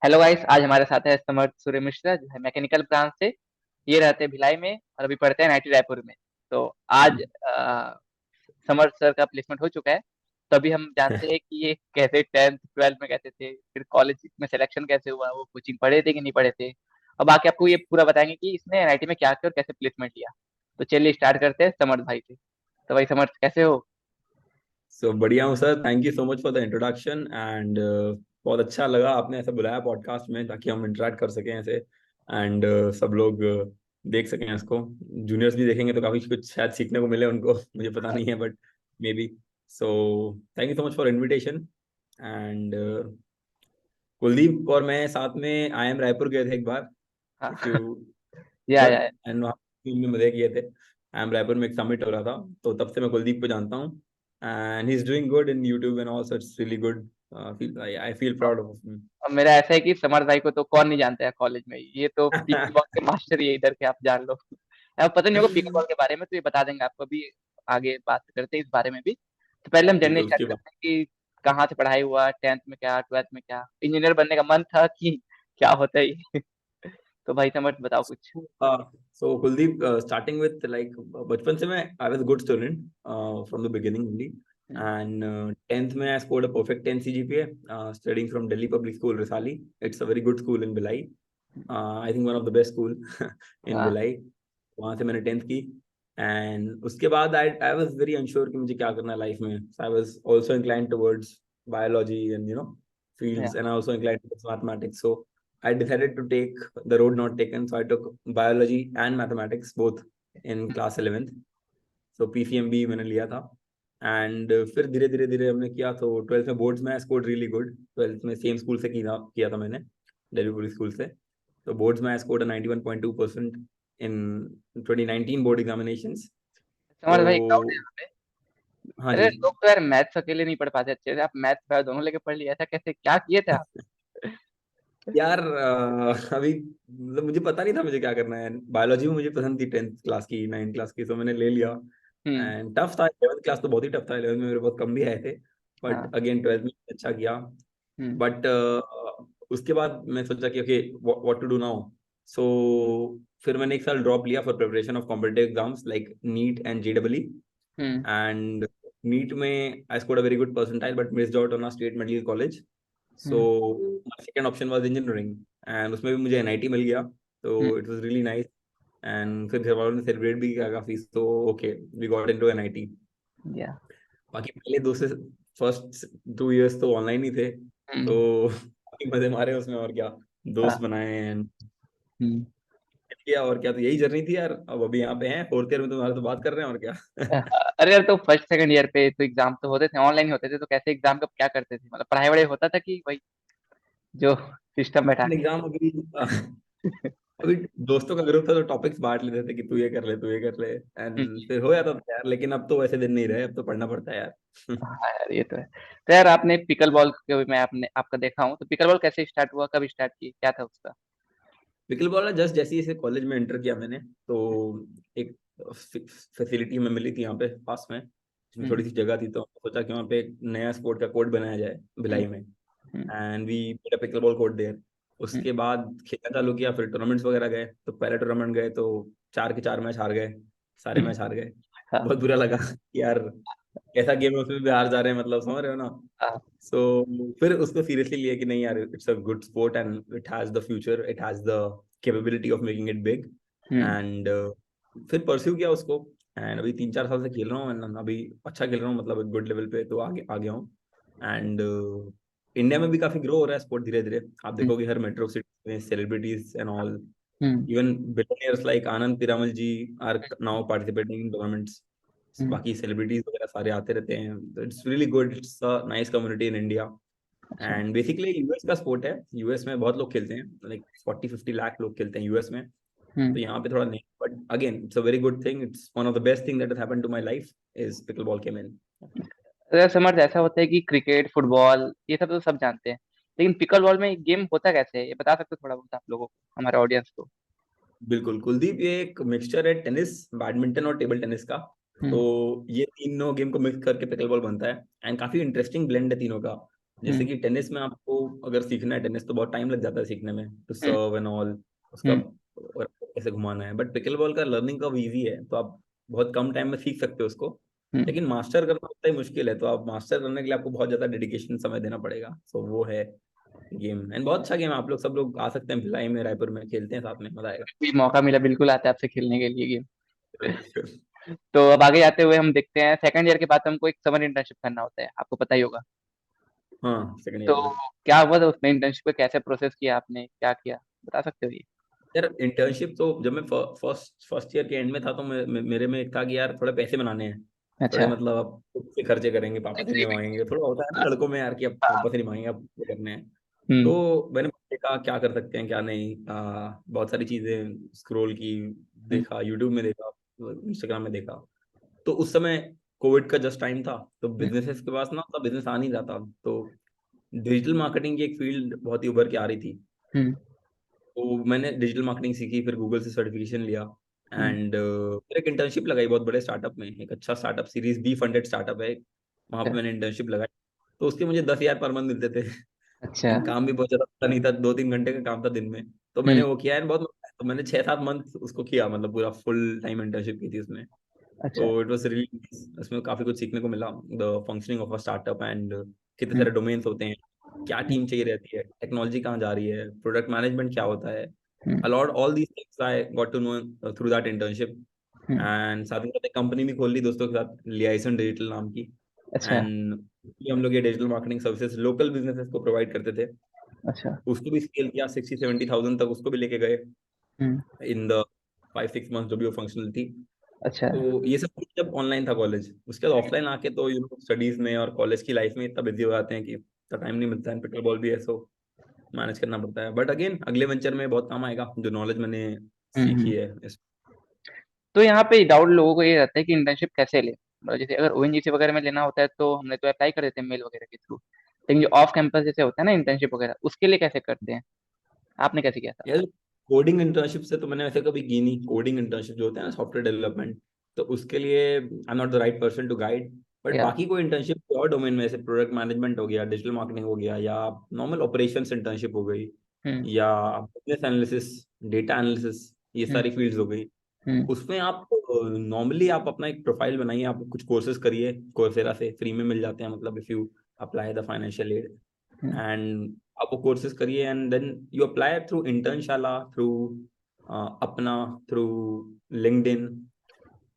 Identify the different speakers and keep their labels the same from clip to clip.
Speaker 1: Hello guys, आज हमारे साथ है समर्थ सूर्य मिश्रा जो है मैकेनिकल ब्रांच से। ये रहते हैं भिलाई में और अभी पढ़ते हैं आईआईटी रायपुर में। तो आज समर्थ सर का प्लेसमेंट हो चुका है। तो अभी हम जानते हैं कि ये कैसे 10th 12th में कैसे थे, फिर कॉलेज में सिलेक्शन कैसे हुआ, वो कोचिंग पढ़े थे कि नहीं पढ़े थे। और बाकी आपको ये पूरा बताएंगे कि इसने आईआईटी में क्या किया और कैसे प्लेसमेंट लिया। तो चलिए स्टार्ट करते हैं समर्थ भाई से। तो भाई समर्थ कैसे हो?
Speaker 2: सो बढ़िया हूँ sir. Thank you so much for the introduction and बहुत अच्छा लगा आपने ऐसा बुलाया पॉडकास्ट में ताकि हम इंटरेक्ट कर सकें ऐसे एंड सब लोग देख सकें इसको। जूनियर्स भी देखेंगे तो काफी कुछ शायद सीखने को मिले उनको मुझे पता नहीं है but may be. So thank you so much for invitation and Kuldeep और मैं साथ में आई एम रायपुर गए थे एक बार।
Speaker 1: हाँ।
Speaker 2: इफ यू
Speaker 1: या।
Speaker 2: एंड वहाँ में मजे किए थे। आई एम रायपुर में एक समिट हो रहा था तो तब से मैं कुलदीप को जानता हूँ and he is doing good in YouTube and also it's really good. I feel proud of him.
Speaker 1: अब मेरा ऐसा है कि समर भाई को तो कौन नहीं जानता है कॉलेज में, ये तो पिकल बॉल के मास्टर ही है इधर के, आप जान लो। अब पता नहीं होगा पिकल बॉल के बारे में, तो ये बता देंगे आपको। अभी आगे बात करते हैं इस बारे में भी। तो पहले हम जानने
Speaker 2: बिल्कुल
Speaker 1: स्टार्ट
Speaker 2: उसकी बात।
Speaker 1: करते हैं कि कहाँ से पढ़ाई हुआ, 10th में क्या, 12th में क्या, इंजीनियर बनने का मन था कि क्या होता है ये? तो भाई समर बताओ कुछ।
Speaker 2: सो कुलदीप स्टार्टिंग विथ लाइक बचपन से मैं I was good student from the beginning only
Speaker 1: hmm.
Speaker 2: And 10th में I scored a perfect 10 CGPA studying from Delhi Public School Risali. It's a very good school in Bhilai. I think one of the best school in
Speaker 1: हाँ।
Speaker 2: Bhilai. वहां से मैंने 10th की and उसके बाद I I was very unsure कि मुझे क्या करना है लाइफ में। So I was also inclined towards biology and
Speaker 1: yeah.
Speaker 2: fields and I also inclined towards mathematics. So I decided to take the road not taken. So I took biology and mathematics both in class 11th. So PCMB मैंने लिया था and फिर धीरे धीरे धीरे हमने किया तो 12th में बोर्ड्स में स्कोर्ड रियली गुड। 12th में सेम स्कूल से किया था मैंने, दिल्ली पब्लिक स्कूल से। तो बोर्ड्स में I scored 91.2% in 2019 board examinations.
Speaker 1: Summer भाई, एक डाउट है
Speaker 2: तो
Speaker 1: यहाँ पे।
Speaker 2: हाँ
Speaker 1: अरे
Speaker 2: जी।
Speaker 1: लोग तो यार मैथ्स अकेले नहीं पढ़ पाते अच्छे से, आप मैथ्स बायो दोनों लेके पढ़ लिया, ऐसा कैसे, क्या किए थे आप?
Speaker 2: यार अभी मतलब मुझे पता नहीं था मुझे क्या करना है। बायोलॉजी में मुझे पसंद थी 10th क्लास की 9th क्लास की, तो मैंने ले लिया।
Speaker 1: हम्म।
Speaker 2: एंड टफ था 11th क्लास, तो बहुत ही टफ था। 11th में मेरे बहुत कम भी आए थे
Speaker 1: हाँ।
Speaker 2: बट अगेन 12th में अच्छा किया।
Speaker 1: हम्म।
Speaker 2: बट उसके बाद मैं सोचा कि okay what to do now. So फिर मैंने एक साल ड्रॉप लिया for preparation of competitive exams like NEET and JEE।
Speaker 1: Hmm.
Speaker 2: And NEET में I scored a very good percentile but missed out on a state medical college. So
Speaker 1: hmm.
Speaker 2: My second option was engineering and उसमें भी मुझे NIT मिल गया।
Speaker 1: Hmm.
Speaker 2: तो it was really nice and फिर घर वालों ने सेलिब्रेट भी किया काफी। तो okay we got into NIT।
Speaker 1: Yeah.
Speaker 2: बाकी पहले दो से फर्स्ट 2 इयर्स तो ऑनलाइन ही थे
Speaker 1: हम्म।
Speaker 2: तो काफी मजे मारे उसमें और क्या, दोस्त
Speaker 1: हाँ।
Speaker 2: बनाए एंड
Speaker 1: हम्म।
Speaker 2: किया और क्या। तो यही जर्नी थी यार। अब अभी यहाँ पे हैं 4th ईयर में, तुम्हारे तो बात कर रहे हैं और क्या।
Speaker 1: अरे यार, तो फर्स्ट सेकंड ईयर पे तो एग्जाम तो होते थे, ऑनलाइन ही होते थे, तो कैसे एग्जाम का क्या करते थे, मतलब पढ़ाई वढ़ाई होता था कि वही जो सिस्टम बैठा
Speaker 2: एग्जाम अभी अभी दोस्तों का ग्रुप था तो टॉपिक्स बांट लेते थे कि तू ये कर ले, तू ये कर ले एंड
Speaker 1: हम्म।
Speaker 2: फिर हो जाता था यार। लेकिन अब तो वैसे दिन नहीं रहे, अब तो पढ़ना पड़ता है यार।
Speaker 1: हाँ यार, ये तो है। तो यार आपने पिकल बॉल के भी मैं आपने आपका देखा हूँ, तो पिकल बॉल कैसे स्टार्ट हुआ, कब स्टार्ट की, क्या था उसका?
Speaker 2: पिकल बॉल जस्ट जैसे ही इसे कॉलेज में एंटर किया मैंने तो एक फैसिलिटी में मिली थी यहाँ पे पास में जिसमें थोड़ी
Speaker 1: हम्म।
Speaker 2: सी जगह थी। तो सोचा कि वहाँ पे एक नया स्पोर्ट का कोर्ट बनाया जाए
Speaker 1: हम्म।
Speaker 2: भिलाई में
Speaker 1: hmm.
Speaker 2: And we made a pickleball court there.
Speaker 1: Hmm.
Speaker 2: उसके बाद खेलना चालू किया, फिर टूर्नामेंट्स वगैरह गए। तो पहले टूर्नामेंट गए तो 4 के 4 मैच हार गए, सारे मैच हार गए।
Speaker 1: हाँ।
Speaker 2: बहुत बुरा लगा कि यार कैसा गेम है उसमें भी हार जा रहे हैं, मतलब समझ रहे हो ना।
Speaker 1: हाँ।
Speaker 2: सो फिर उसको सीरियसली लिया कि नहीं यार it's a good sport and it has the future, it has the capability of making it big
Speaker 1: hmm.
Speaker 2: And फिर परस्यू किया उसको। एंड अभी 3-4 साल से खेल रहा हूँ and अभी अच्छा खेल रहा हूँ, मतलब एक गुड लेवल पे तो आगे आ गया हूँ। एंड इंडिया में भी काफी ग्रो हो रहा है स्पोर्ट धीरे धीरे। आप
Speaker 1: हम्म।
Speaker 2: देखोगे हर मेट्रो सिटी में celebrities and all,
Speaker 1: hmm.
Speaker 2: Even billionaires like Anand Piramal ji are now participating in tournaments.
Speaker 1: Hmm.
Speaker 2: बाकी सेलिब्रिटीज वगैरह सारे आते रहते हैं। तो it's really good, it's a nice community in India.
Speaker 1: अच्छा।
Speaker 2: एंड बेसिकली यूएस का स्पोर्ट है। यूएस में बहुत लोग खेलते हैं, लाइक 40-50 लाख लोग खेलते हैं यूएस में।
Speaker 1: हम्म।
Speaker 2: तो यहाँ पे थोड़ा नहीं, but again it's a very good thing. It's one of the best thing that has happened to my life is pickleball came in.
Speaker 1: अगर समर्थ ऐसा होता है कि क्रिकेट फुटबॉल ये सब तो सब जानते हैं, लेकिन पिकल बॉल में गेम होता कैसे है, ये बता सकते हो थोड़ा बहुत आप लोगों को, हमारे ऑडियंस को?
Speaker 2: बिल्कुल कुलदीप, ये एक मिक्सचर है टेनिस, बैडमिंटन और टेबल टेनिस का। तो
Speaker 1: हम्म।
Speaker 2: ये तीनों गेम को मिक्स करके पिकल बॉल बनता है एंड काफी इंटरेस्टिंग ब्लेंड है तीनों का। जैसे कि टेनिस में आपको अगर सीखना है टेनिस तो बहुत टाइम लग जाता है सीखने में, टू
Speaker 1: हम्म।
Speaker 2: सर्व एंड ऑल, उसका
Speaker 1: हम्म।
Speaker 2: और कैसे घुमाना है। बट पिकल बॉल का लर्निंग कर्व इजी है, तो आप बहुत कम टाइम में सीख सकते हो उसको।
Speaker 1: हम्म।
Speaker 2: लेकिन मास्टर करना उतना ही मुश्किल है, तो आप मास्टर करने के लिए आपको बहुत ज्यादा डेडिकेशन समय देना पड़ेगा। सो वो है गेम, एंड बहुत अच्छा गेम है। आप लोग सब लोग आ सकते हैं भिलाई में, रायपुर में, खेलते हैं साथ में, मजा आएगा।
Speaker 1: भी मौका मिला बिल्कुल आते हैं आपसे खेलने के लिए गेम। तो अब आगे जाते हुए हम देखते हैं सेकंड ईयर के बाद हमको एक समर इंटर्नशिप करना होता है, आपको पता ही होगा।
Speaker 2: हाँ, सेकंड ईयर
Speaker 1: तो
Speaker 2: में।
Speaker 1: क्या हुआ था उसमें, इंटर्नशिप पे कैसे प्रोसेस किया आपने, क्या किया, बता सकते हो ये?
Speaker 2: यार इंटर्नशिप तो जब मैं फर्स्ट ईयर के एंड में था, तो मेरे में एक था कि यार थोड़े पैसे बनाने हैं, थोड़े
Speaker 1: अच्छा।
Speaker 2: मतलब अब खुद से खर्चे करेंगे, पापा से नहीं मांगेंगे, थोड़ा होता है ना लड़कों में यार कि अब पापा से नहीं मांगेंगे, अब ये करने हैं।
Speaker 1: हम्म।
Speaker 2: तो मैंने देखा क्या कर सकते हैं क्या नहीं, बहुत सारी चीजें स्क्रॉल की,
Speaker 1: हम्म।
Speaker 2: देखा यूट्यूब में, देखा इंस्टाग्राम में देखा। तो उस समय कोविड का जस्ट टाइम था, तो बिजनेसेस के पास ना उतना बिजनेस आ नहीं रहा था, तो डिजिटल मार्केटिंग की एक फील्ड बहुत ही उभर के आ रही थी।
Speaker 1: हम्म।
Speaker 2: तो मैंने डिजिटल मार्केटिंग सीखी, फिर गूगल से सर्टिफिकेशन लिया,
Speaker 1: हम्म।
Speaker 2: एंड फिर एक इंटर्नशिप लगाई बहुत बड़े स्टार्टअप में, एक अच्छा startup, series B funded startup है, वहां पे
Speaker 1: अच्छा।
Speaker 2: मैंने इंटर्नशिप लगाई। तो उसके मुझे 10,000 पर मंथ मिलते थे।
Speaker 1: अच्छा।
Speaker 2: एंड काम भी बहुत ज्यादा पता नहीं था, 2-3 घंटे का काम था दिन में। तो मैंने
Speaker 1: हम्म।
Speaker 2: वो किया, एंड बहुत मजा आया। तो मैंने 6-7 मंथ उसको किया, मतलब पूरा फुल टाइम इंटर्नशिप की थी उसमें।
Speaker 1: अच्छा।
Speaker 2: तो इट वाज रियली, उसमें काफी कुछ सीखने को मिला, the functioning of a startup, and कितने
Speaker 1: हम्म।
Speaker 2: सारे डोमेन्स होते हैं, क्या
Speaker 1: हम्म।
Speaker 2: टीम चाहिए रहती है, टेक्नोलॉजी कहाँ जा रही है, प्रोडक्ट मैनेजमेंट क्या होता है,
Speaker 1: hmm.
Speaker 2: A lot all these things I got to know through that internship.
Speaker 1: Hmm.
Speaker 2: And साथ ही साथ एक कंपनी भी खोल ली दोस्तों के साथ, लियाइसन डिजिटल नाम की।
Speaker 1: अच्छा।
Speaker 2: एंड हम लोग ये digital marketing services local businesses को प्रोवाइड करते थे।
Speaker 1: अच्छा।
Speaker 2: उसको भी स्केल किया, 60-70 थाउजेंड तक उसको भी लेके गए
Speaker 1: हम्म।
Speaker 2: इन द 5-6 मंथ जो भी वो फंक्शनल थी।
Speaker 1: अच्छा।
Speaker 2: तो ये सब कुछ जब ऑनलाइन था कॉलेज, उसके बाद ऑफलाइन आके तो स्टडीज में और कॉलेज की लाइफ में इतना बिजी हो जाते हैं कि इतना टाइम नहीं मिलता है, पिकल बॉल भी है, सो मैनेज करना पड़ता है। बट अगेन अगले वेंचर में बहुत काम आएगा जो नॉलेज मैंने सीखी
Speaker 1: हम्म।
Speaker 2: है इस।
Speaker 1: तो यहाँ पे डाउट लोगों को ये रहता है कि इंटर्नशिप कैसे ले, मतलब जैसे अगर ओएनजीसी वगैरह में लेना होता है तो हमने तो अप्लाई कर देते हैं मेल वगैरह के थ्रू, लेकिन जो ऑफ कैंपस जैसे होता है ना इंटर्नशिप वगैरह, उसके लिए कैसे करते हैं, आपने कैसे किया था?
Speaker 2: यार कोडिंग इंटर्नशिप से तो मैंने वैसे कभी की नहीं, कोडिंग इंटर्नशिप जो होते हैं ना सॉफ्टवेयर डेवलपमेंट, तो उसके लिए I am not the right person to guide. But
Speaker 1: yeah.
Speaker 2: बाकी कोई इंटर्नशिप और डोमेन में, जैसे प्रोडक्ट मैनेजमेंट हो गया, डिजिटल मार्केटिंग हो गया, या नॉर्मल ऑपरेशंस इंटर्नशिप हो गई,
Speaker 1: हम्म।
Speaker 2: या बिजनेस एनालिसिस, डेटा एनालिसिस, ये
Speaker 1: हम्म।
Speaker 2: सारी फील्ड्स हो गई।
Speaker 1: हम्म।
Speaker 2: उसमें आप नॉर्मली आप अपना एक प्रोफाइल बनाइए, आप कुछ कोर्सेज करिए, कोर्सेरा से फ्री में मिल जाते हैं, मतलब if you apply the financial aid,
Speaker 1: hmm.
Speaker 2: And आप वो कोर्सेज करिए, and then you apply through Internshala, through अपना, थ्रू लिंक्डइन,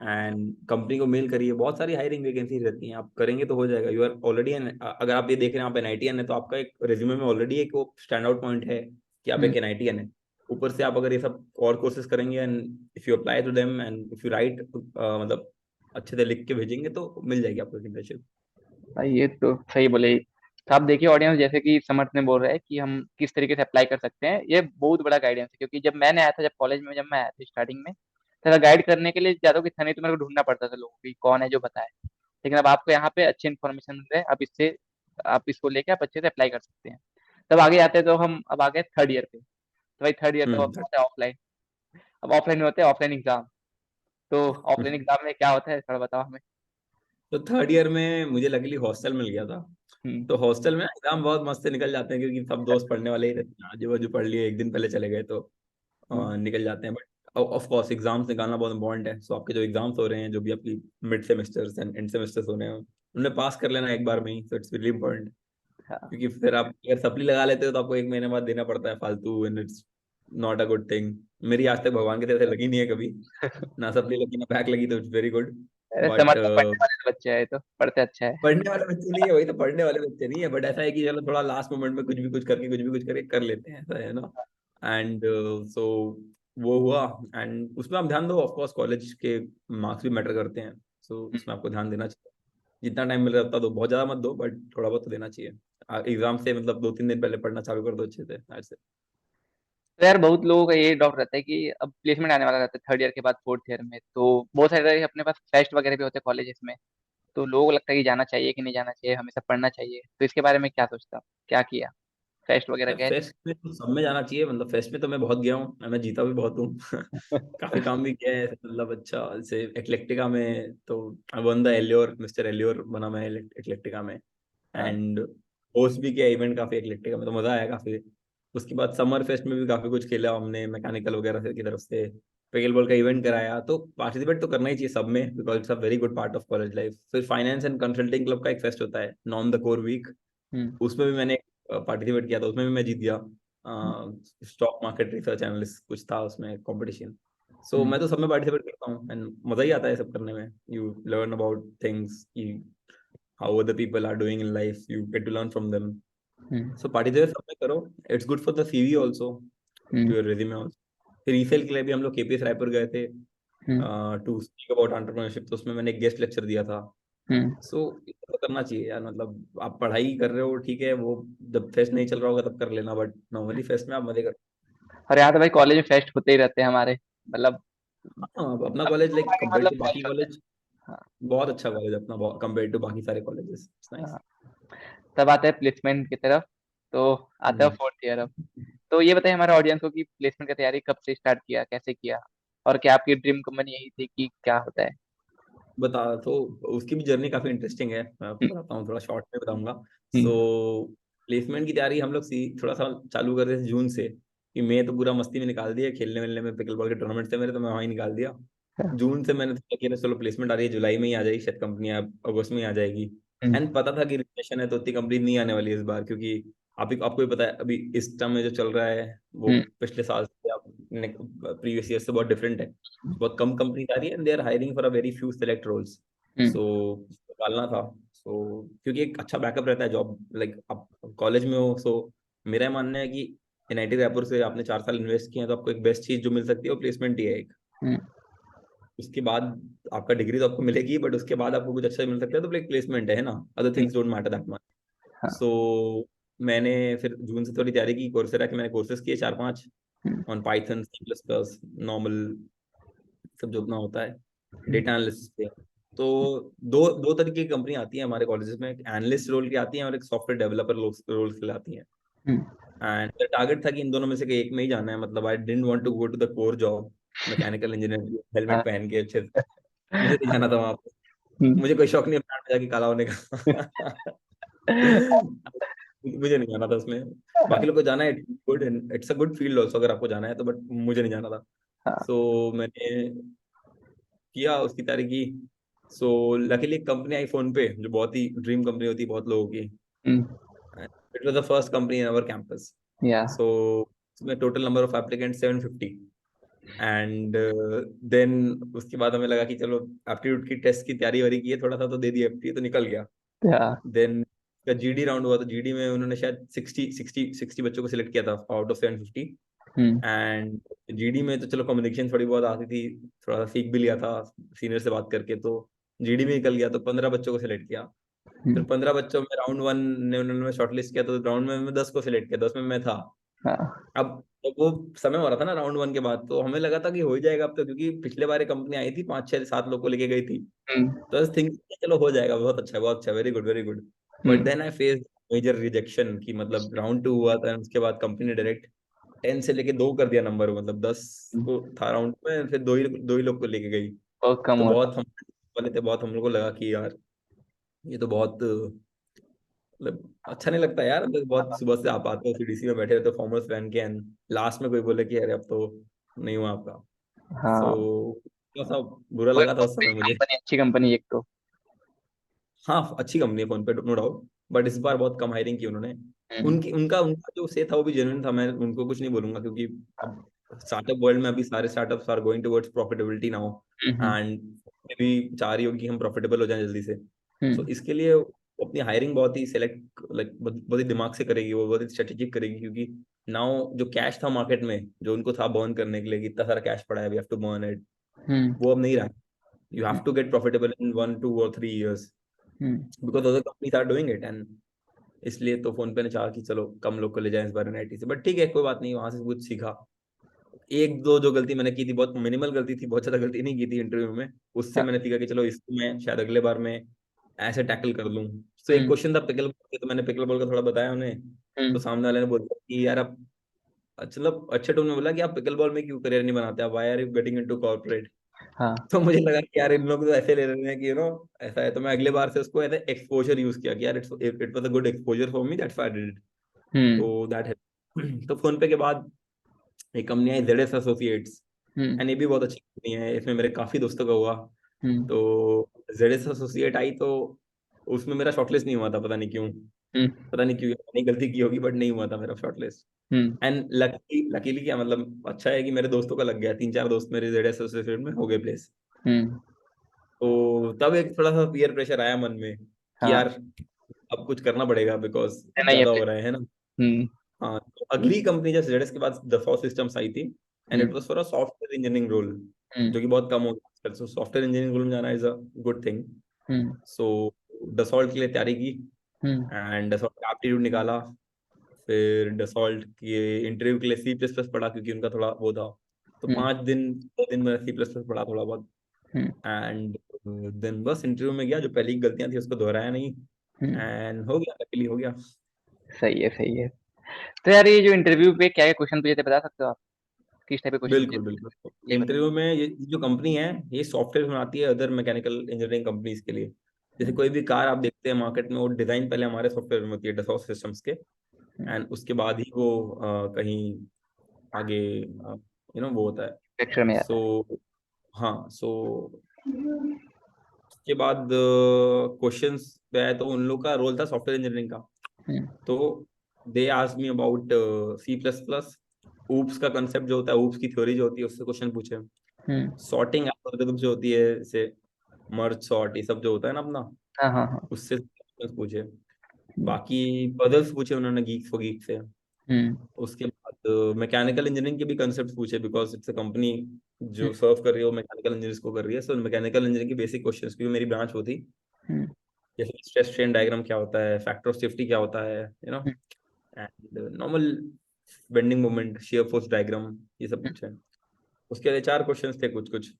Speaker 2: एंड कंपनी को मेल करिए। बहुत सारी हायरिंग वैकेंसी रहती हैं, आप करेंगे तो हो जाएगा। यू आर ऑलरेडी अगर आप ये देख रहे हैं आप एनआईटीएन है, तो आपका एक रिज्यूमे में ऑलरेडी एक वो स्टैंड आउट पॉइंट है कि आप
Speaker 1: हम्म।
Speaker 2: एक एनआईटीएन है। ऊपर से आप अगर ये सब और कोर्सेज करेंगे, and if you apply to them, and if you write, मतलब अच्छे से लिख के भेजेंगे, तो मिल जाएगी आपको इंटर्नशिप।
Speaker 1: भाई ये तो सही बोले। तो आप देखिए ऑडियंस, जैसे कि समर्थ ने बोल रहा है कि हम किस तरीके से अप्लाई कर सकते हैं, ये बहुत बड़ा गाइडेंस है, क्योंकि जब मैंने आया था, जब कॉलेज में जब मैं आया था स्टार्टिंग में, तो गाइड करने के लिए ज्यादा कोई था नहीं, तो मेरे को ढूंढना पड़ता था लोगों को कि कौन है जो बताए। लेकिन अब आपको यहाँ पे अच्छी इन्फॉर्मेशन मिल रहा है, अब इससे आप इसको लेके आप अच्छे से अप्लाई कर सकते हैं। तब आगे आते हैं, तो हम अब आ गए थर्ड ईयर पे। तो भाई थर्ड ईयर तो अब
Speaker 2: हम्म।
Speaker 1: होता है ऑफलाइन। अब ऑफलाइन में होते हैं ऑफलाइन एग्जाम। तो ऑफलाइन एग्जाम में क्या होता है, थोड़ा बताओ हमें।
Speaker 2: तो थर्ड ईयर में मुझे लकीली हॉस्टल मिल गया था।
Speaker 1: हम्म।
Speaker 2: तो हॉस्टल में एग्जाम बहुत मस्त से निकल जाते हैं, क्योंकि सब दोस्त पढ़ने वाले ही रहते हैं, आजू बाजू पढ़ लिए, एक दिन पहले चले गए तो
Speaker 1: हम्म।
Speaker 2: निकल जाते हैं। बट ऑफ कोर्स एग्जाम्स निकालना बहुत इंपॉर्टेंट है। सो आपके जो एग्जाम्स हो रहे हैं, जो भी आपकी mid semesters and and semesters हो रहे हैं, उन्हें पास कर लेना एक बार में ही, सो इट्स रियली इंपॉर्टेंट।
Speaker 1: हाँ।
Speaker 2: क्योंकि फिर आप अगर सप्ली लगा लेते हो तो आपको एक महीने बाद देना पड़ता है फालतू, and it's not a good thing. मेरी आज तक भगवान की तरफ से लगी नहीं है कभी, ना सप्ली लगी ना बैक लगी, तो इट्स वेरी गुड।
Speaker 1: अरे
Speaker 2: बट
Speaker 1: समर्थ तो पढ़ने वाले बच्चे हैं, तो पढ़ते अच्छा है।
Speaker 2: पढ़ने वाले बच्चे नहीं है, वही तो, पढ़ने वाले बच्चे नहीं है, बट ऐसा है कि चलो थोड़ा लास्ट मोमेंट में कुछ भी कुछ करके, कुछ भी कुछ करके कर लेते हैं, ऐसा है ना। एंड सो वो हुआ, एंड उसमें आप ध्यान दो, ऑफ कोर्स कॉलेज के मार्क्स भी मैटर करते हैं, सो उसमें आपको ध्यान देना चाहिए। जितना टाइम मिल रहा है उतना दो, बहुत ज्यादा मत दो, बट थोड़ा बहुत तो देना चाहिए। एग्जाम से मतलब 2-3 दिन पहले पढ़ना चालू कर दो अच्छे से, ऐसे।
Speaker 1: तो यार बहुत लोगों का ये डाउट रहता है कि अब प्लेसमेंट आने वाला रहता है थर्ड ईयर के बाद फोर्थ ईयर में, तो बहुत सारे अपने पास फेस्ट वगैरह भी होते हैं कॉलेजेस में। तो लोगों को लगता है कि जाना चाहिए कि नहीं जाना चाहिए, हमेशा पढ़ना चाहिए, तो इसके बारे में क्या सोचता हूँ, क्या किया, फेस्ट वगैरह गए थे?
Speaker 2: फेस्ट में तो सब में जाना चाहिए, मतलब फेस्ट में तो मैं बहुत गया हूँ, मैं जीता भी बहुत हूँ। काफी काम भी किया है, मतलब अच्छा, जैसे एक्लेक्टिका में तो आई वन द एलियोर, मिस्टर एलियोर बना मैं एक्लेक्टिका में।
Speaker 1: हाँ।
Speaker 2: एंड होस्ट भी किया इवेंट काफी इलेक्ट्रिक में, तो मजा आया काफी। उसके बाद समर फेस्ट में भी काफी कुछ खेला हमने मैकेनिकल वगैरह से की तरफ से, पिकल बॉल का इवेंट कराया। तो पार्टिसिपेट तो करना ही चाहिए सब में, because it's a very good part of college life. फिर फाइनेंस एंड कंसल्टिंग क्लब का एक फेस्ट होता है, नॉन द कोर वीक,
Speaker 1: हम्म।
Speaker 2: उसमें भी मैंने पार्टिसिपेट किया था, उसमें भी मैं जीत गया। स्टॉक मार्केट रिसर्च एनालिस्ट कुछ था उसमें कंपटीशन। सो
Speaker 1: हम्म।
Speaker 2: मैं तो सब में पार्टिसिपेट करता हूँ, एंड मजा ही आता है सब करने में। You learn about things, how other people are doing in life, you get to learn from them.
Speaker 1: Hmm.
Speaker 2: So participate सब में करो, it's good for the CV also,
Speaker 1: hmm.
Speaker 2: To your resume also. फिर ईसेल के लिए भी हम लोग केपीएस रायपुर गए थे
Speaker 1: हम्म।
Speaker 2: टू स्पीक अबाउट एंटरप्रेन्योरशिप, तो उसमें मैंने एक गेस्ट लेक्चर दिया था।
Speaker 1: हम्म।
Speaker 2: सो ये तो करना चाहिए यार, मतलब आप पढ़ाई कर रहे हो ठीक है, वो जब फेस्ट नहीं चल रहा होगा तब कर लेना, बट नॉर्मली फेस्ट में आप मजे कर।
Speaker 1: और यहाँ तो भाई कॉलेज में फेस्ट होते ही रहते हैं हमारे, मतलब
Speaker 2: हाँ, अपना
Speaker 1: अपने
Speaker 2: कॉलेज
Speaker 1: को
Speaker 2: लाइक कंपेयर
Speaker 1: मतलब
Speaker 2: टू बाकी
Speaker 1: फेस्ट होते
Speaker 2: कॉलेज,
Speaker 1: हैं।
Speaker 2: बहुत अच्छा कॉलेज अपना, कंपेयर टू बाकी सारे कॉलेजेस,
Speaker 1: हाँ
Speaker 2: नाइस।
Speaker 1: हाँ। तब आते हैं प्लेसमेंट की तरफ। तो आता है
Speaker 2: हम्म।
Speaker 1: फोर्थ ईयर अब। तो ये बताइए हमारे ऑडियंस को कि प्लेसमेंट की तैयारी कब से स्टार्ट किया, कैसे किया, और क्या आपकी ड्रीम कंपनी यही थी कि क्या होता है?
Speaker 2: बता तो, उसकी भी जर्नी काफी इंटरेस्टिंग है, मैं आपको
Speaker 1: हम्म।
Speaker 2: बताता हूँ, थोड़ा शॉर्ट में बताऊंगा।
Speaker 1: हम्म।
Speaker 2: सो प्लेसमेंट की तैयारी हम लोग थोड़ा सा चालू कर रहे थे जून से, कि मैं तो पूरा मस्ती में निकाल दिया, खेलने वेलने में, पिकल बॉल के टूर्नामेंट थे मेरे, तो मैं वहीं निकाल दिया। जून से मैंने सोचा कि चलो प्लेसमेंट आ रही है, जुलाई में ही आ जाएगी शायद कंपनी, अगस्त में ही आ जाएगी।
Speaker 1: हम्म।
Speaker 2: एंड पता था कि रिसेशन है तो उतनी कंपनी नहीं आने वाली है इस बार, क्योंकि आपको भी पता है अभी इस टाइम में जो चल रहा है वो
Speaker 1: हम्म।
Speaker 2: पिछले साल से, प्रीवियस ईयर से बहुत डिफरेंट है। बहुत कम कंपनी आ रही है, and they are hiring for a very few select roles.
Speaker 1: Hmm.
Speaker 2: So डालना था। सो क्योंकि एक अच्छा बैकअप रहता है जॉब, लाइक आप कॉलेज में हो। सो मेरा मानना है कि एनआईटी रायपुर से आपने 4 साल इन्वेस्ट किए हैं, तो आपको एक बेस्ट चीज जो मिल सकती है वो प्लेसमेंट ही है एक।
Speaker 1: हम्म।
Speaker 2: उसके बाद आपका डिग्री तो आपको मिलेगी, बट उसके बाद आपको कुछ अच्छा मिल सकता है, तो लाइक प्लेसमेंट है ना, other
Speaker 1: hmm.
Speaker 2: Things don't matter that much.
Speaker 1: हाँ।
Speaker 2: सो मैंने फिर जून से थोड़ी तैयारी की, कोर्सेरा के मैंने कोर्सेज किए 4-5,
Speaker 1: hmm.
Speaker 2: On Python, C plus plus, normal, सब जो अपना होता है डेटा एनालिसिस पे। तो दो दो तरीके की कंपनी आती है हमारे कॉलेजेस में, एक एनालिस्ट रोल की आती है और एक सॉफ्टवेयर डेवलपर रोल के लिए आती है।
Speaker 1: हम्म।
Speaker 2: एंड मेरा टारगेट था कि इन दोनों में से एक में ही जाना है, मतलब I didn't want to go to the core job, mechanical engineer,
Speaker 1: हाँ।
Speaker 2: हेलमेट पहन के अच्छे से, मुझे नहीं जाना था वहां पे।
Speaker 1: हम्म।
Speaker 2: मुझे कोई शौक नहीं है ब्रांड में जाके काला होने का। मुझे नहीं जाना था उसमें। बाकी लोग को जाना है, good, it's a good field also अगर आपको जाना है तो, बट मुझे नहीं जाना था।
Speaker 1: हाँ।
Speaker 2: सो मैंने किया, उसकी तैयारी की। सो लकीली एक कंपनी आई फोन पे, जो बहुत ही ड्रीम कंपनी होती है बहुत लोगों की।
Speaker 1: Hmm.
Speaker 2: It was the first company in our campus.
Speaker 1: Yeah.
Speaker 2: So उसमें total number of applicant 750। And then उसके बाद हमें लगा कि चलो एप्टीट्यूड की टेस्ट की तैयारी वारी की है थोड़ा सा, तो दे दी एप्टी, तो निकल गया।
Speaker 1: या।
Speaker 2: देन का जीडी राउंड हुआ, तो जीडी में उन्होंने शायद 60 बच्चों को सिलेक्ट किया था out of 750।
Speaker 1: Hmm.
Speaker 2: And GD में तो चलो कम्युनिकेशन थोड़ी बहुत आती थी, थोड़ा सा सीख भी लिया था सीनियर से बात करके, तो जीडी में निकल गया, तो 15 बच्चों को सिलेक्ट किया। फिर
Speaker 1: हम्म।
Speaker 2: 15 बच्चों में राउंड वन ने उन्होंने शॉर्टलिस्ट किया, तो राउंड में 10 को सिलेक्ट किया, 10 में मैं था।
Speaker 1: हाँ।
Speaker 2: अब तो वो समय हो रहा था ना राउंड वन के बाद, तो हमें लगा था कि हो ही जाएगा अब तो, क्योंकि पिछले बार एक कंपनी आई थी 5-6-7 लोग को लेके गई थी।
Speaker 1: हम्म।
Speaker 2: तो थिंक चलो हो जाएगा, बहुत अच्छा, बहुत अच्छा, very good, very good. But
Speaker 1: hmm.
Speaker 2: Then I face major rejection, की मतलब राउंड 2 हुआ था, उसके बाद कंपनी ने डायरेक्ट 10 से लेके 2 कर दिया नंबर, मतलब 10 को था राउंड में, फिर दो ही लोग को लेके गई।
Speaker 1: बहुत कम
Speaker 2: तो
Speaker 1: हुआ था।
Speaker 2: बहुत हम वाले थे, बहुत हम लोग को लगा कि यार ये तो बहुत, मतलब अच्छा नहीं लगता यार, मतलब बहुत
Speaker 1: हाँ।
Speaker 2: सुबह से आप आते हो सीडीसी में बैठे रहते हो फॉर्मल्स पहन के, एंड लास्ट में कोई बोले कि अरे अब तो नहीं हुआ आपका।
Speaker 1: हाँ।
Speaker 2: सो थोड़ा सा बुरा
Speaker 1: कोई
Speaker 2: लगा था उस समय मुझे।
Speaker 1: कंपनी, अच्छी कंपनी एक तो।
Speaker 2: हाँ, अच्छी कंपनी है फोन पे, नो डाउट, बट इस बार बहुत कम हायरिंग की उन्होंने।
Speaker 1: हम्म।
Speaker 2: उनकी उनका उनका जो से था वो भी जेन्युइन था, मैं उनको कुछ नहीं बोलूंगा, क्योंकि अब स्टार्टअप वर्ल्ड में अभी सारे startups are going towards profitability now,
Speaker 1: hmm.
Speaker 2: And भी चाह रही होगी कि हम प्रॉफिटेबल हो जाएं जल्दी से। सो
Speaker 1: हम्म।
Speaker 2: इसके लिए वो अपनी हायरिंग बहुत ही सेलेक्ट, लाइक बहुत ही दिमाग से करेगी, वो बहुत ही स्ट्रेटेजिक करेगी, क्योंकि नाउ जो कैश था मार्केट में, जो उनको था बर्न करने के लिए कि इतना सारा कैश पड़ा है, we have to burn it,
Speaker 1: hmm.
Speaker 2: वो अब नहीं रहा। You have to get profitable in 1, 2 और 3 years,
Speaker 1: hmm.
Speaker 2: Because other companies are doing it. And इसलिए तो फोन पे ने चाहा कि चलो कम लोग को ले जाएं इस बार एनआईटी से, बट ठीक है, कोई बात नहीं, वहां से कुछ सीखा। एक दो जो गलती मैंने की थी, बहुत मिनिमल गलती थी, बहुत ज्यादा गलती नहीं की थी इंटरव्यू में, उससे
Speaker 1: हाँ।
Speaker 2: मैंने सीखा कि चलो इसको मैं शायद अगले बार में ऐसे टैकल कर लूँ। तो एक
Speaker 1: हम्म।
Speaker 2: क्वेश्चन था पिकल बॉल, तो मैंने पिकल बॉल का थोड़ा बताया उन्हें। तो
Speaker 1: हम्म।
Speaker 2: सामने वाले ने बोला कि यार आप, मतलब अच्छे टोन में बोला कि आप पिकल बॉल में क्यों करियर नहीं बनाते, आप why are you getting into corporate.
Speaker 1: हाँ।
Speaker 2: तो मुझे लगा कि यार इन लोग तो ऐसे ले रहे हैं कि ऐसा है, तो मैं अगले बार से उसको एज एक्सपोजर यूज किया कि यार it was a good exposure for me, that's why I did it.
Speaker 1: Hmm.
Speaker 2: तो दैट है। तो फोन पे के बाद एक कंपनी आई जेडएस एसोसिएट्स,
Speaker 1: हम्म।
Speaker 2: एंड ये भी बहुत अच्छी कंपनी है, इसमें मेरे काफी दोस्तों का हुआ।
Speaker 1: हम्म।
Speaker 2: तो जेडएस एसोसिएट आई तो उसमें मेरा शॉर्टलिस्ट नहीं हुआ था, पता नहीं क्यों।
Speaker 1: हम्म।
Speaker 2: पता नहीं क्यों, मैंने गलती की होगी, बट नहीं हुआ था मेरा शॉर्टलिस्ट।
Speaker 1: हम्म।
Speaker 2: एंड लकीली क्या मतलब, अच्छा है कि मेरे दोस्तों का लग गया, 3-4 दोस्त मेरे जेडएस एसोसिएट में हो गए प्लेस।
Speaker 1: हम्म।
Speaker 2: तो तब एक थोड़ा सा पीयर प्रेशर आया मन में कि
Speaker 1: हाँ,
Speaker 2: यार अब कुछ करना पड़ेगा, बिकॉज
Speaker 1: देना ही है
Speaker 2: ज्यादा हो रहा है
Speaker 1: प्लेसमेंट।
Speaker 2: ना।
Speaker 1: हम्म।
Speaker 2: हाँ, तो अगली कंपनी जब जेडएस के बाद दसॉ सिस्टम्स आई थी, and it
Speaker 1: hmm.
Speaker 2: Was for a software engineering role,
Speaker 1: hmm.
Speaker 2: जो कि बहुत कम हो गया। सो सॉफ्टवेयर इंजीनियरिंग रोल में जाना is a good thing.
Speaker 1: Hmm.
Speaker 2: So Dassault के लिए तैयारी की,
Speaker 1: हम्म।
Speaker 2: एंड डसॉल्ट का एप्टीट्यूड निकाला। फिर डसॉल्ट के इंटरव्यू के लिए सी प्लस प्लस पढ़ा, क्योंकि उनका थोड़ा वो था। तो
Speaker 1: हम्म।
Speaker 2: 5 दिन 2 दिन में सी प्लस प्लस पढ़ा थोड़ा बहुत।
Speaker 1: हम्म।
Speaker 2: एंड देन बस इंटरव्यू में गया, जो पहली गलतियां थी उसको दोहराया नहीं,
Speaker 1: हम्म।
Speaker 2: एंड हो गया, लकीली हो गया।
Speaker 1: सही है, सही है। तो यार ये जो इंटरव्यू पे क्या क्या क्वेश्चन पूछे थे बता सकते हो आप? किस टाइप के क्वेश्चन पूछे
Speaker 2: बिल्कुल
Speaker 1: थे
Speaker 2: बिल्कुल।
Speaker 1: ये बता।
Speaker 2: इंटरव्यू में ये जो कंपनी है, ये सॉफ्टवेयर बनाती है अदर मैकेनिकल इंजीनियरिंग कंपनीज के लिए। जैसे कोई भी कार आप देखते हैं मार्केट में, वो डिजाइन पहले हमारे सॉफ्टवेयर में होती है, डसॉस सिस्टम्स के। एंड उसके बाद ही वो कहीं आगे वो होता है।
Speaker 1: लेक्चर में आता है।
Speaker 2: सो हाँ, सो उसके बाद क्वेश्चंस पे आए, तो उन लोग का रोल था सॉफ्टवेयर इंजीनियरिंग का।
Speaker 1: हम्म।
Speaker 2: तो they asked me about C plus plus, OOPS का कंसेप्ट जो होता है, ऊप्स की थ्योरी जो होती है, उससे क्वेश्चन पूछे।
Speaker 1: हम्म।
Speaker 2: सॉर्टिंग एल्गोरिथम जो होती है, जैसे मर्ज सॉर्ट, ये सब जो होता है ना अपना,
Speaker 1: हाँ, हाँ, हाँ।
Speaker 2: उससे questions पूछे।
Speaker 1: हम्म।
Speaker 2: बाकी पजल्स पूछे उन्होंने गीक फॉर गीक से।
Speaker 1: हम्म।
Speaker 2: उसके बाद मैकेनिकल इंजीनियरिंग के भी कंसेप्ट पूछे, बिकॉज इट्स अ कंपनी
Speaker 1: हम्म।
Speaker 2: जो सर्व कर रही है वो मैकेनिकल इंजीनियर्स को कर रही है। सो मैकेनिकल इंजीनियरिंग की बेसिक क्वेश्चंस, क्योंकि मेरी ब्रांच वो थी,
Speaker 1: हम्म।
Speaker 2: जैसे स्ट्रेस स्ट्रेन डायग्राम क्या होता है, फैक्टर ऑफ सेफ्टी क्या होता है,
Speaker 1: hmm.
Speaker 2: And normal bending moment, shear force diagram, ये सब पूछे। उसके लिए 4 क्वेश्चंस थे कुछ कुछ,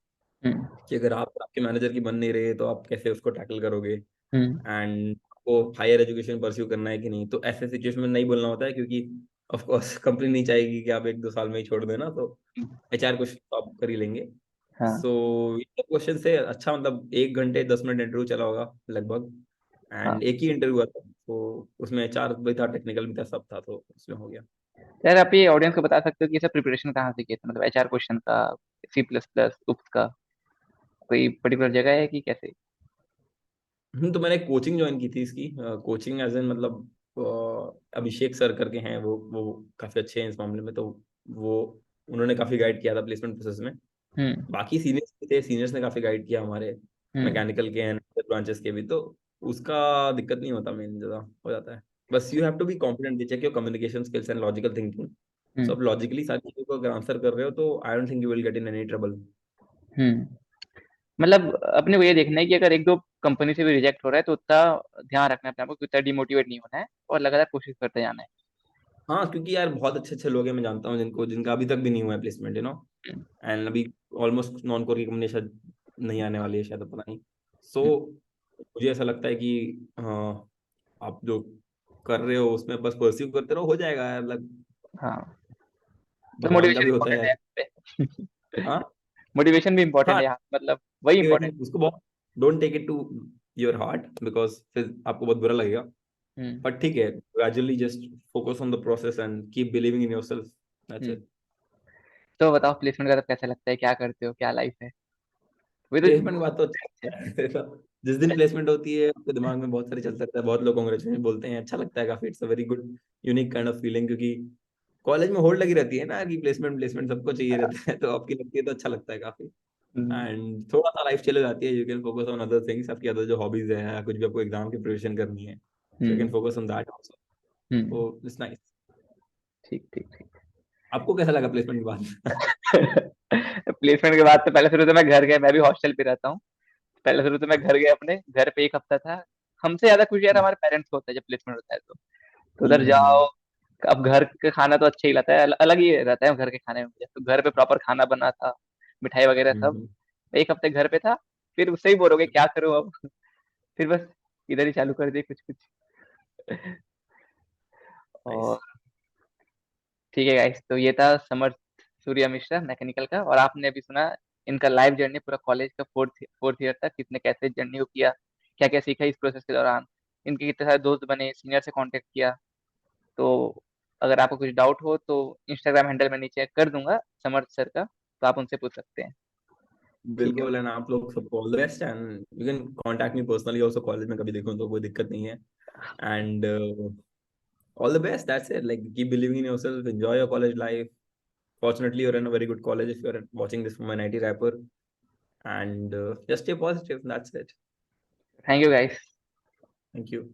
Speaker 1: हम्म।
Speaker 2: कि अगर आप आपके मैनेजर की बन नहीं रहे तो आप कैसे उसको टैकल करोगे,
Speaker 1: हम्म।
Speaker 2: एंड आपको हायर एजुकेशन परस्यू करना है कि नहीं। तो ऐसे सिचुएशन में नहीं बोलना होता है, क्योंकि ऑफ कोर्स कंपनी नहीं चाहेगी कि आप 1-2 साल में ही छोड़ देना। तो एचआर क्वेश्चन तो आप कर ही लेंगे।
Speaker 1: हाँ।
Speaker 2: सो ये क्वेश्चन से अच्छा, मतलब 1 घंटे 10 मिनट इंटरव्यू चला होगा लगभग,
Speaker 1: हाँ।
Speaker 2: एंड एक ही इंटरव्यू हुआ था। तो उसमें एचआर भी था, टेक्निकल भी था, सब था, तो उसमें हो गया।
Speaker 1: यार आप ये ऑडियंस को बता सकते हो कि ये सब प्रिपरेशन कहाँ से किए थे, मतलब एचआर क्वेश्चन का, सी प्लस प्लस उप्स का, कोई पर्टिकुलर जगह है कि कैसे?
Speaker 2: तो मैंने कोचिंग ज्वाइन की थी इसकी, कोचिंग एज एन मतलब अभिषेक सर करके हैं, वो काफ़ी अच्छे हैं इस मामले में। तो वो उन्होंने काफ़ी गाइड किया था प्लेसमेंट प्रोसेस में।
Speaker 1: हम्म।
Speaker 2: बाकी सीनियर्स भी थे, सीनियर्स ने काफ़ी गाइड किया हमारे,
Speaker 1: हम्म।
Speaker 2: मैकेनिकल के एंड ब्रांचेस के भी। तो उसका दिक्कत नहीं होता, मेन ज़्यादा हो जाता है। बस you have to be confident, they check your communication skills and logical thinking. So
Speaker 1: hmm.
Speaker 2: अब लॉजिकली सारी चीज़ों को अगर आंसर कर रहे हो, तो I don't think you will get in any trouble.
Speaker 1: Hmm. मतलब अपने को ये देखना है कि अगर एक दो कंपनी से भी रिजेक्ट हो रहा है तो उतना ध्यान रखना है अपने आप को कि उतना डिमोटिवेट नहीं होना है और लगातार कोशिश करते जाना है।
Speaker 2: हाँ, क्योंकि यार बहुत अच्छे अच्छे लोग हैं, मैं जानता हूँ जिनका अभी तक भी नहीं हुआ है प्लेसमेंट,
Speaker 1: हम्म।
Speaker 2: एंड अभी ऑलमोस्ट नॉन कोर की कंपनी शायद नहीं आने वाली है, शायद, पता नहीं। सो
Speaker 1: हम्म।
Speaker 2: मुझे ऐसा लगता है कि हाँ, आप जो कर रहे हो उसमें बस परस्यू करते रहो, हो जाएगा यार,
Speaker 1: हाँ, तो
Speaker 2: भगवान का
Speaker 1: मोटिवेशन
Speaker 2: भी होता
Speaker 1: इंपॉर्टेंट
Speaker 2: है।
Speaker 1: है यहाँ पे।
Speaker 2: हाँ
Speaker 1: मोटिवेशन भी इंपॉर्टेंट
Speaker 2: हाँ,
Speaker 1: है यहाँ, मतलब वही इंपॉर्टेंट।
Speaker 2: उसको बहुत, don't take it to your heart, because फिर आपको बहुत बुरा लगेगा।
Speaker 1: हम्म।
Speaker 2: बट ठीक है, gradually just focus on the process and keep believing in yourself, that's
Speaker 1: hmm.
Speaker 2: It.
Speaker 1: तो बताओ प्लेसमेंट का तब कैसा लगता है, क्या करते हो, क्या लाइफ है? वही तो
Speaker 2: प्लेसमेंट की बात तो अच्छा लगता है। जिस दिन प्लेसमेंट होती है, आपके दिमाग में बहुत सारी चल सकता है, बहुत लोग कांग्रेचुलेशन बोलते हैं, अच्छा लगता है काफी, it's a very good unique kind of feeling. क्योंकि कॉलेज में होड़ लगी रहती है ना कि प्लेसमेंट प्लेसमेंट सबको चाहिए रहता है, तो आपकी लगती है तो अच्छा लगता है काफी।
Speaker 1: हम्म।
Speaker 2: एंड थोड़ा सा लाइफ चले जाती है, you can focus on other things, आपकी अदर जो हॉबीज है, या कुछ भी आपको एग्जाम की प्रिपरेशन करनी है, so you can
Speaker 1: hmm.
Speaker 2: Focus on that also.
Speaker 1: Hmm.
Speaker 2: तो इट्स नाइस।
Speaker 1: ठीक, ठीक, ठीक।
Speaker 2: आपको कैसा लगा प्लेसमेंट के बाद?
Speaker 1: प्लेसमेंट के बाद तो पहले शुरू तो मैं घर गया, मैं भी हॉस्टल पे रहता हूँ। पहले शुरू तो मैं घर गया, अपने घर पे 1 हफ्ता था। हमसे ज्यादा खुश यार हमारे पेरेंट्स को होता है जब प्लेसमेंट होता है तो उधर जाओ।
Speaker 2: हम्म।
Speaker 1: अब घर का खाना तो अच्छा ही रहता है, अलग ही रहता है घर के खाने में मुझे तो। घर पे प्रॉपर खाना बना था, मिठाई वगैरह सब।
Speaker 2: हम्म।
Speaker 1: 1 हफ्ते घर पे था, फिर उससे ही बोर हो गए क्या करूँ अब। फिर बस इधर ही चालू कर दिए कुछ कुछ।
Speaker 2: नाइस।
Speaker 1: और ठीक है गाइस, तो ये था समर सूर्या मिश्रा मैकेनिकल का, और आपने अभी सुना इनका लाइव जर्नी पूरा कॉलेज का फोर्थ ईयर तक कितने कैसे जर्नी को किया, क्या क्या सीखा इस प्रोसेस के दौरान, इनके कितने सारे दोस्त बने, सीनियर से कांटेक्ट किया। तो अगर आपको कुछ डाउट हो तो इंस्टाग्राम हैंडल में नीचे कर दूंगा समर्थ सर का, तो आप उनसे पूछ सकते हैं। ठीक है।
Speaker 2: बिल्कुल, एंड आप लोग सबको all the best, and you can contact me personally also, college में कभी देखूं तो कोई दिक्कत नहीं है। And all the best, that's it, like keep believing in yourself, enjoy your college life. Fortunately, you're in a very good college if you're watching this from an IT rapper, and just stay positive, that's it.
Speaker 1: Thank you guys.
Speaker 2: Thank you.